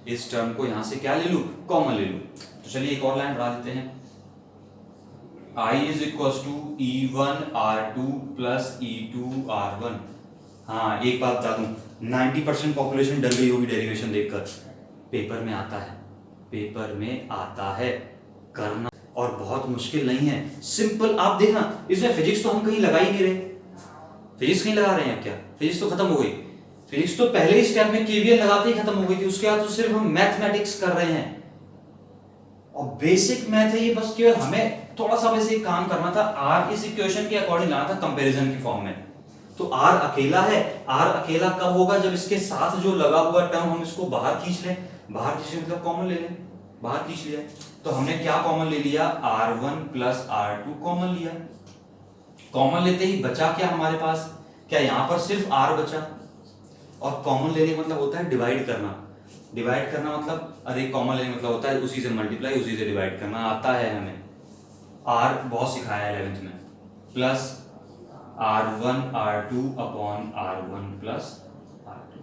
इस टर्म को यहां से क्या ले लूं, कॉमन ले लूं। तो चलिए एक और लाइन बढ़ा देते हैं, I is equals to E1 R2 plus E2 R1। हाँ, एक बात बता दूं, 90% पॉपुलेशन डर गई होगी डेरिवेशन देखकर, पेपर में आता है, पेपर में आता है करना, और बहुत मुश्किल नहीं है, सिंपल। आप देखना, इसमें फिजिक्स तो हम कहीं लगा ही नहीं रहे, फिजिक्स कहीं लगा रहे हैं क्या, फिजिक्स तो खत्म हो गई, फिजिक्स तो पहले ही स्टेप में केवीएल लगाते ही खत्म हो गई थी, उसके बाद तो सिर्फ हम मैथमेटिक्स कर रहे हैं, और बेसिक मैथ है ये, बस केवल हमें थोड़ा सा वैसे काम करना था, R इस इक्वेशन के अकॉर्डिंग लाना था कंपैरिजन की फॉर्म में। तो R अकेला है, R अकेला कब होगा, जब इसके साथ जो लगा हुआ टर्म हम इसको बाहर खींच लें, बाहर खींच मतलब कॉमन ले लें, बाहर खींच लिया। तो हमने क्या कॉमन ले लिया, R1 प्लस R2 कॉमन लिया। कॉमन लेते ही बचा क्या हमारे पास, क्या यहां पर सिर्फ R बचा, और कॉमन लेने का मतलब होता है डिवाइड करना, डिवाइड करना मतलब, अरे कॉमन लेने मतलब होता है उसी से मल्टीप्लाई, उसी से डिवाइड करना, आता है हमें, R बहुत सिखाया 11th में, plus R1 R2 upon R1 plus R2।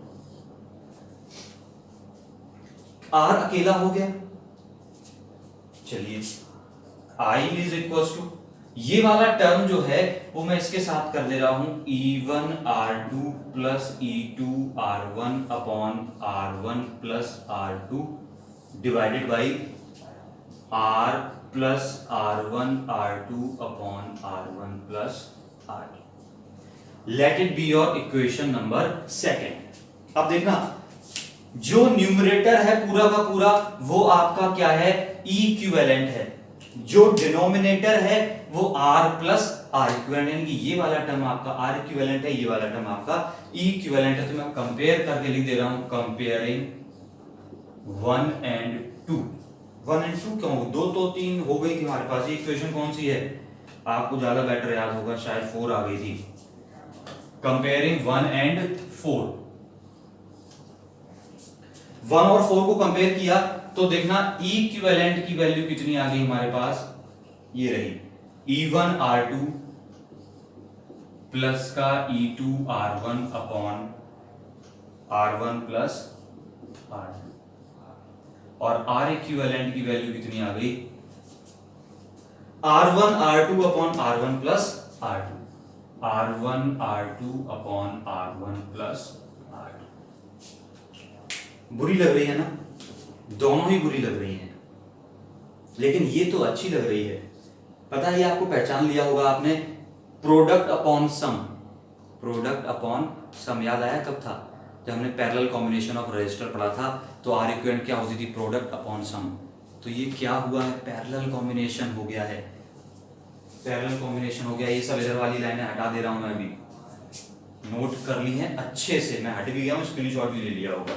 R अकेला हो गया, चलिए I इज इक्वल्स टू, ये वाला टर्म जो है वो मैं इसके साथ कर दे रहा हूं, E1 R2 plus E2 R1 upon R1 plus R2 divided by R plus R1 R2 upon R1 plus R2। Late it be your equation number 2। अब देखना, जो न्यूमरेटर है पूरा का पूरा वो आपका क्या है, इक्विवेलेंट है। जो डिनोमिनेटर है वो आर प्लस आर इक्विवेलेंट, यानी कि ये वाला टर्म आपका आर इक्विवेलेंट है, ये वाला टर्म आपका इक्विवेलेंट है। तो मैं कंपेयर करके लिख दे रहा हूं, कंपेयरिंग 1 and 2। 1 and 2 क्यों, 2 तो 3 हो गई थी हमारे पास। इक्वेशन कौन सी है, आपको ज्यादा बेटर याद होगा, शायद 4 आ गई थी। कंपेयरिंग 1 and 4, 1 और 4 को कंपेयर किया तो देखना इक्विवेलेंट की वैल्यू कितनी आ गई हमारे पास, ये रही E1 R2 प्लस का E2 R1 upon R1 plus R2, और R इक्विवेलेंट की वैल्यू कितनी आ गई, R1 R2 upon R1 plus R2, R1 R2 upon R1 plus R2। बुरी लग रही है ना, दोनों ही बुरी लग रही हैं, लेकिन ये तो अच्छी लग रही है। पता है आपको, पहचान लिया होगा आपने, प्रोडक्ट अपॉन सम। प्रोडक्ट अपॉन सम याद आया कब था, जब हमने पैरेलल कॉम्बिनेशन ऑफ रजिस्टर पढ़ा था, तो आर इक्विवेलेंट क्या होती थी, प्रोडक्ट अपॉन सम। तो ये क्या हुआ है, पैरेलल कॉम्बिनेशन हो गया है, पैरेलल कॉम्बिनेशन हो गया। ये सब इधर वाली लाइनें हटा दे रहा हूं मैं, अभी नोट कर ली है अच्छे से, मैं हट भी गया हूं, स्क्रीनशॉट भी ले लिया होगा।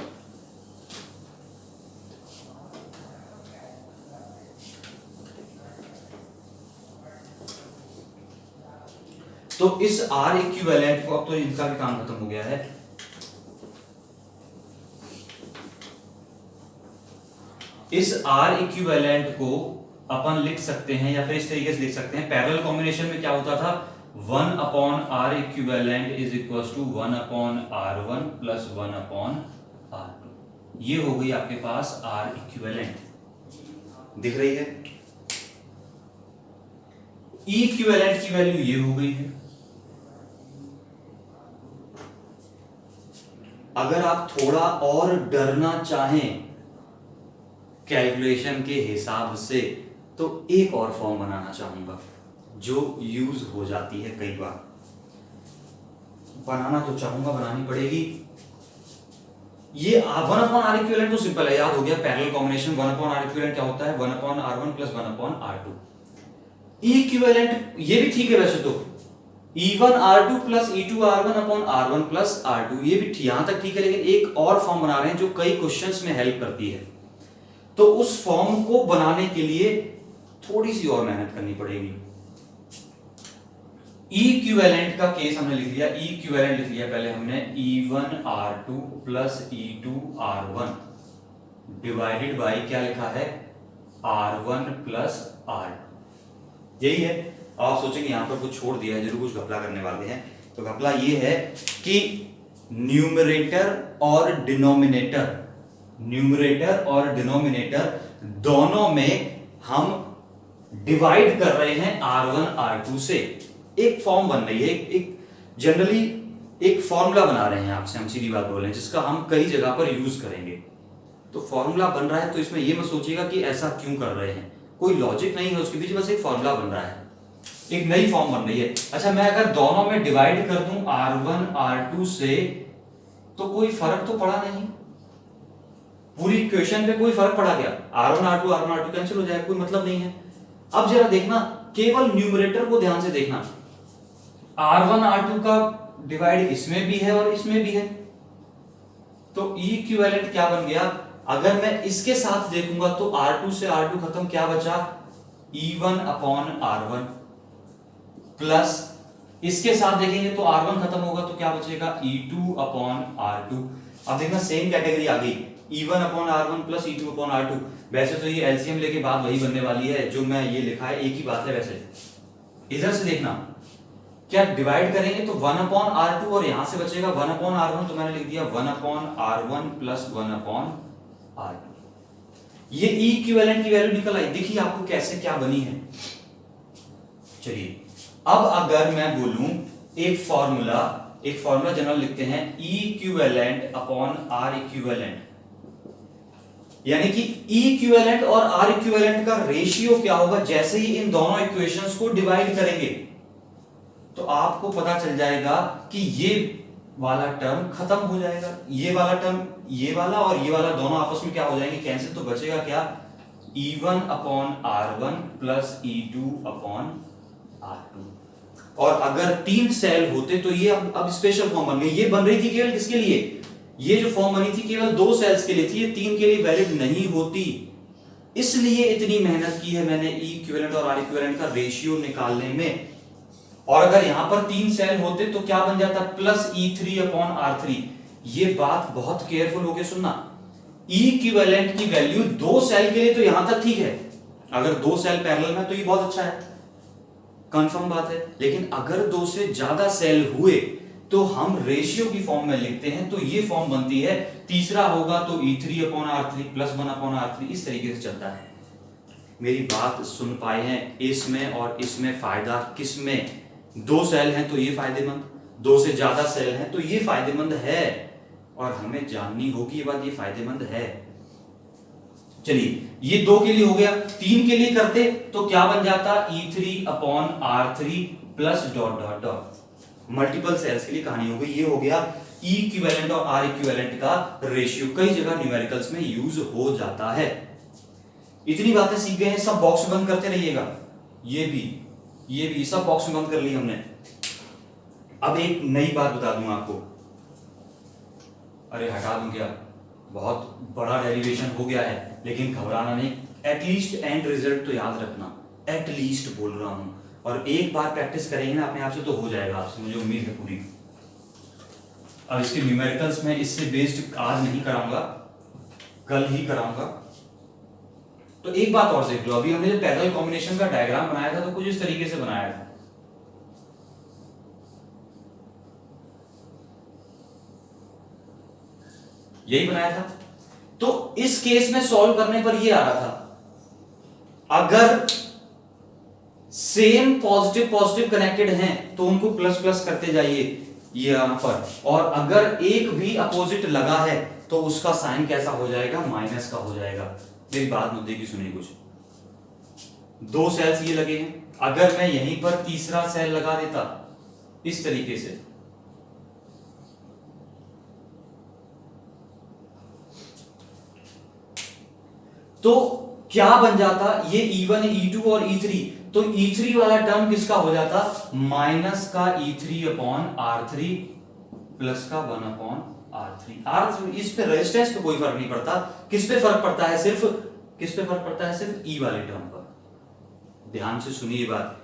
तो इस R इक्विवेलेंट को, अब तो इनका भी काम खत्म हो गया है, इस R इक्विवेलेंट को अपन लिख सकते हैं, या फिर इस तरीके से लिख सकते हैं। पैरेलल कॉम्बिनेशन में क्या होता था, 1 upon R equivalent is equal to 1 upon R1 plus 1 upon R2। ये हो गई आपके पास R इक्विवेलेंट, दिख रही है। इक्विवेलेंट की वैल्यू ये हो गई है। अगर आप थोड़ा और डरना चाहें कैलकुलेशन के हिसाब से, तो एक और फॉर्म बनाना चाहूंगा जो यूज हो जाती है कई बार, बनाना तो चाहूंगा, बनानी पड़ेगी। ये 1 अपॉन आर इक्विवेलेंट तो सिंपल है, याद हो गया, parallel combination 1 upon R equivalent क्या होता है, 1 upon R1 plus 1 upon R2। Equivalent ये भी ठीक है वैसे तो, E1 R2 plus E2 R1 upon R1 plus R2, ये भी यहां तक ठीक है, लेकिन एक और फॉर्म बना रहे हैं जो कई क्वेश्चंस में हेल्प करती है। तो उस फॉर्म को बनाने के लिए थोड़ी सी और मेहनत करनी पड़ेगी। इक्विवेलेंट का केस हमने लिख लिया, इक्विवेलेंट लिख लिया पहले हमने, E1 R2 plus E2 R1 divided by क्या लिखा है, R1 प्लस R2। यही है। आप सोचेंगे यहां पर कुछ छोड़ दिया है, जरूर कुछ घपला करने वाले हैं। तो घपला ये है कि न्यूमरेटर और डिनोमिनेटर, न्यूमरेटर और डिनोमिनेटर दोनों में हम डिवाइड कर रहे हैं R1 R2 से। एक फॉर्म बन रही है, एक जनरली एक फॉर्मूला बना रहे हैं आपसे, हम सीधी बात बोलें, जिसका हम कई जगह पर यूज करेंगे। तो फॉर्मूला बन रहा है, तो इसमें यह मत सोचिएगा कि ऐसा क्यों कर रहे हैं, कोई लॉजिक नहीं है उसके पीछे, बस एक फॉर्मूला बन रहा है, एक नई फॉर्म बन रही है। अच्छा, मैं अगर दोनों में डिवाइड कर दूं R1 R2 से, तो कोई फर्क तो पड़ा नहीं, पूरी इक्वेशन पे कोई फर्क पड़ा क्या, R1 R2 कैंसिल हो जाए, कोई मतलब नहीं है। अब जरा देखना, केवल न्यूमरेटर को ध्यान से देखना, R1 R2 का डिवाइड इसमें भी है और इसमें भी है, तो इक्विवेलेंट क्या बन गया। अगर मैं इसके साथ देखूंगा तो R2 से R2 खत्म, क्या बचा, E1 अपॉन R1, प्लस इसके साथ देखेंगे तो R1 खत्म होगा तो क्या बचेगा, E2 अपॉन R2। अब देखना सेम कैटेगरी आ गई, E1 upon R1 plus E2 upon R2। वैसे तो ये एलसीएम लेके बात वही बनने वाली है जो मैं ये लिखा है, एक ही बात है। वैसे इधर से देखना, क्या डिवाइड करेंगे तो 1 अपॉन R2 और यहां से बचेगा 1 अपॉन R1, तो मैंने लिख दिया 1 upon R1 plus 1 upon R2। ये इक्विवेलेंट की वैल्यू निकल आई, देखिए आपको कैसे क्या बनी है। चलिए, अब अगर मैं बोलूं एक फॉर्मूला जनरल लिखते हैं, इक्विवेलेंट अपॉन आर इक्विवेलेंट, यानी कि इक्विवेलेंट और आर इक्विवेलेंट का रेशियो क्या होगा जैसे ही इन दोनों इक्वेशंस को डिवाइड करेंगे, तो आपको पता चल जाएगा कि ये वाला टर्म खत्म हो जाएगा, ये वाला टर्म, ये वाला और ये वाला दोनों आपस में क्या हो जाएंगे, कैंसिल। तो बचेगा क्या, E1 upon R1 plus E2 upon R2। और अगर 3 सेल होते तो ये अब स्पेशल फॉर्म बन गई। ये बन रही थी केवल किसके लिए, ये जो फॉर्म बनी थी केवल 2 सेल्स के लिए थी, ये 3 के लिए वैलिड नहीं होती। इसलिए इतनी मेहनत की है मैंने E इक्विवेलेंट और R इक्विवेलेंट का रेशियो निकालने में। और अगर यहां पर 3 सेल होते तो क्या बन जाता, प्लस E3 अपॉन R3। ये बात बहुत केयरफुल होकर सुनना, E इक्विवेलेंट की वैल्यू 2 सेल के लिए तो यहां तक ठीक है, अगर 2 सेल पैरेलल में तो ये बहुत अच्छा है, कंफर्म बात है। लेकिन अगर 2 से ज्यादा सेल हुए तो हम रेशियो की फॉर्म में लिखते हैं, तो ये फॉर्म बनती है, तीसरा होगा तो E3 upon R3 plus 1 upon R3, इस तरीके से चलता है। मेरी बात सुन पाए हैं, इसमें और इसमें फायदा किसमें, 2 सेल हैं तो ये फायदेमंद, 2 से ज्यादा सेल हैं तो ये फायदेमंद है, और हमें जाननी होगी ये बात, ये फायदेमंद है। चलिए ये 2 के लिए हो गया, 3 के लिए करते तो क्या बन जाता, E3 upon R3 plus dot dot dot, multiple cells के लिए कहानी हो गई। ये हो गया E इक्विवेलेंट और R इक्विवेलेंट का रेशियो, कई जगह न्यूमेरिकल्स में यूज हो जाता है। इतनी बातें सीख गए हैं, सब बॉक्स बंद करते रहिएगा, ये भी सब बॉक्स बंद कर ली हमने। अब एक नई बात बता दूं आपको, अरे हटा दूं क्या, बहुत बड़ा डेरिवेशन हो गया है, लेकिन घबराना नहीं, एटलीस्ट एंड रिजल्ट तो याद रखना, एटलीस्ट बोल रहा हूं, और एक बार प्रैक्टिस करेंगे ना अपने आप से तो हो जाएगा आपसे, मुझे उम्मीद है पूरी। अब इसके न्यूमेरिकल्स में इससे बेस्ड आज नहीं कराऊंगा, कल ही कराऊंगा। तो एक बात और देख लो, अभी हमने जो पैरेलल कॉम्बिनेशन का डायग्राम बनाया था तो कुछ इस तरीके से बनाया था, यही बनाया था। तो इस केस में सॉल्व करने पर ये आ रहा था, अगर सेम पॉजिटिव पॉजिटिव कनेक्टेड हैं तो उनको प्लस प्लस करते जाइए ये यहां पर, और अगर एक भी अपोजिट लगा है तो उसका साइन कैसा हो जाएगा, माइनस का हो जाएगा। मेरी बात मुद्दे की सुनिए, कुछ 2 सेल्स ये लगे हैं, अगर मैं यहीं पर तीसरा सेल लगा देता इस तरीके से, तो क्या बन जाता, ये E1 E2 और E3, तो E3 वाला टर्म किसका हो जाता, माइनस का E3 अपॉन R3 प्लस का 1 अपॉन R3। इस पे रेजिस्टेंस पे कोई फर्क नहीं पड़ता, किस पे फर्क पड़ता है, सिर्फ किस पे फर्क पड़ता है, सिर्फ E वाले टर्म पर। ध्यान से सुनिए बात,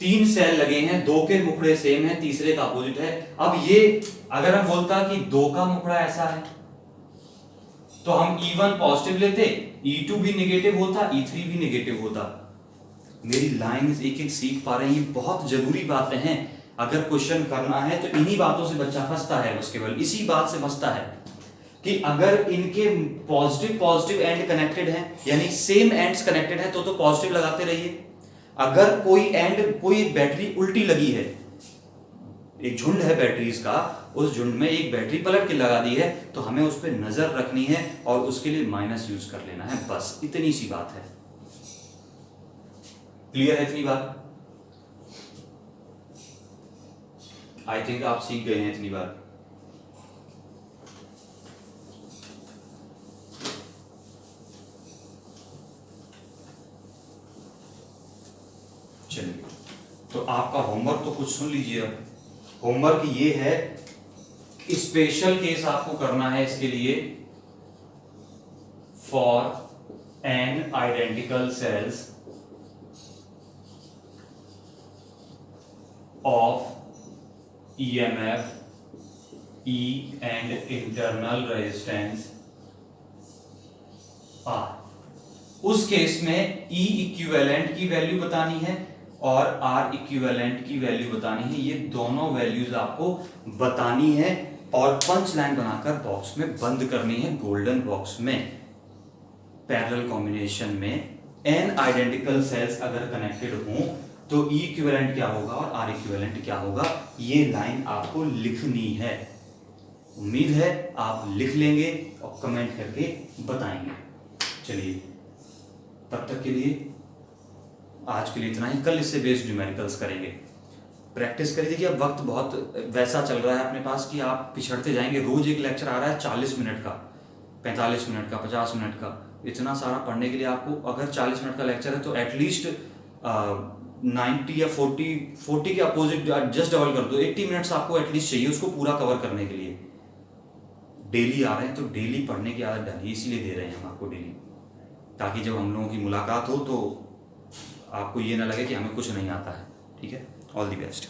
3 सेल लगे हैं, 2 के मुखड़े सेम है, तीसरे का अपोजिट है। अब ये अगर हम बोलता कि 2 का मुखड़ा ऐसा है तो हम E1 पॉजिटिव लेते, E2 भी नेगेटिव होता, E3 भी नेगेटिव होता। मेरी लाइन एक एक सीख पा रहे हैं, ये बहुत जरूरी बातें हैं। अगर क्वेश्चन करना है तो इन्हीं बातों से बच्चा फंसता है, बस केवल इसी बात से फंसता है कि अगर इनके पॉजिटिव पॉजिटिव एंड कनेक्टेड हैं, यानी सेम एंड्स कनेक्टेड हैं, तो पॉजिटिव लगाते रहिए। अगर कोई एंड, कोई बैटरी उल्टी लगी है, एक झुंड है बैटरीज का, उस झुंड में एक बैटरी पलट के लगा दी है, तो hमें उस पर नजर रखनी है और उसके लिए माइनस यूज कर लेना है, बस इतनी सी बात है। क्लियर है इतनी बात? आई थिंक आप सीख गए हैं इतनी बात। चलिए, तो आपका होमवर्क तो कुछ सुन लीजिए। अब होमवर्क ये है, स्पेशल केस आपको करना है इसके लिए, for N identical cells of EMF E and internal resistance R। उस केस में E इक्विवेलेंट की वैल्यू बतानी है और R इक्विवेलेंट की वैल्यू बतानी है, ये दोनों वैल्यूज आपको बतानी है और पंच लाइन बनाकर बॉक्स में बंद करनी है, गोल्डन बॉक्स में। पैरेलल कॉम्बिनेशन में n आइडेंटिकल सेल्स अगर कनेक्टेड हों तो E इक्विवेलेंट क्या होगा और R इक्विवेलेंट क्या होगा, ये लाइन आपको लिखनी है। उम्मीद है आप लिख लेंगे और कमेंट करके बताएंगे। चलिए, तब तक के लिए आज के लिए इतना ही, कल इससे बेस्ड न्यूमेरिकल्स करेंगे। प्रैक्टिस करिए। देखिए अब वक्त बहुत वैसा चल रहा है अपने पास कि आप पिछड़ते जाएंगे। रोज एक लेक्चर आ रहा है 40 मिनट का, 45 मिनट का, 50 मिनट का। इतना सारा पढ़ने के लिए आपको, अगर 40 मिनट का लेक्चर है तो एटलीस्ट 90 या 40 के अपोजिट जस्ट डबल कर दो, 80 मिनट्स आपको एटलीस्ट चाहिए उसको पूरा कवर करने के लिए। डेली आ रहे हैं तो डेली पढ़ने की आदत डालिए, इसीलिए दे रहे हैं हम आपको डेली, ताकि जब हम लोगों की मुलाकात हो तो आपको ये ना लगे कि हमें कुछ नहीं आता है। ठीक है, ऑल दी बेस्ट।